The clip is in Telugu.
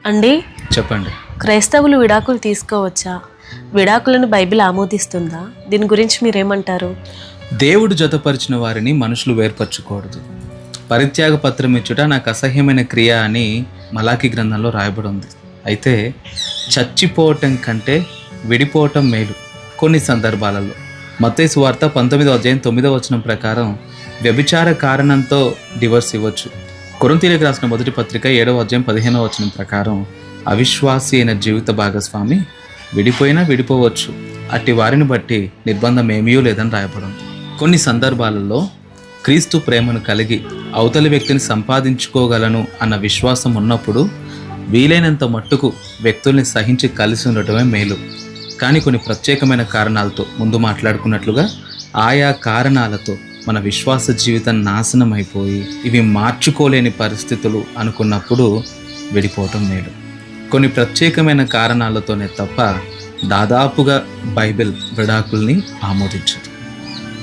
అండి, చెప్పండి. క్రైస్తవులు విడాకులు తీసుకోవచ్చా? విడాకులను బైబిల్ ఆమోదిస్తుందా? దీని గురించి మీరేమంటారు? దేవుడు జతపరిచిన వారిని మనుషులు వేర్పరచకూడదు. పరిత్యాగ పత్రం ఇచ్చుట నాకు అసహ్యమైన క్రియ అని మలాకి గ్రంథంలో రాయబడి ఉంది. అయితే చచ్చిపోవటం కంటే విడిపోవటం మేలు. కొన్ని సందర్భాలలో మత్తయి సువార్త 19:9 ప్రకారం వ్యభిచార కారణంతో డివోర్స్ ఇవ్వచ్చు. కొరింథీయులకు రాసిన మొదటి పత్రిక 7:15 ప్రకారం అవిశ్వాసి అయిన జీవిత భాగస్వామి విడిపోయినా విడిపోవచ్చు. అట్టి వారిని బట్టి నిర్బంధం ఏమీ లేదని రాయబడింది. కొన్ని సందర్భాలలో క్రీస్తు ప్రేమను కలిగి అవతలి వ్యక్తిని సంపాదించుకోగలను అన్న విశ్వాసం ఉన్నప్పుడు వీలైనంత మట్టుకు వ్యక్తుల్ని సహించి కలిసి ఉండటమే మేలు. కానీ కొన్ని ప్రత్యేకమైన కారణాలతో ముందు మాట్లాడుకున్నట్లుగా ఆయా కారణాలతో మన విశ్వాస జీవితం నాశనం అయిపోయి ఇవి మార్చుకోలేని పరిస్థితులు అనుకున్నప్పుడు విడిపోవటం మేలు. కొన్ని ప్రత్యేకమైన కారణాలతోనే తప్ప దాదాపుగా బైబిల్ విడాకుల్ని ఆమోదించదు.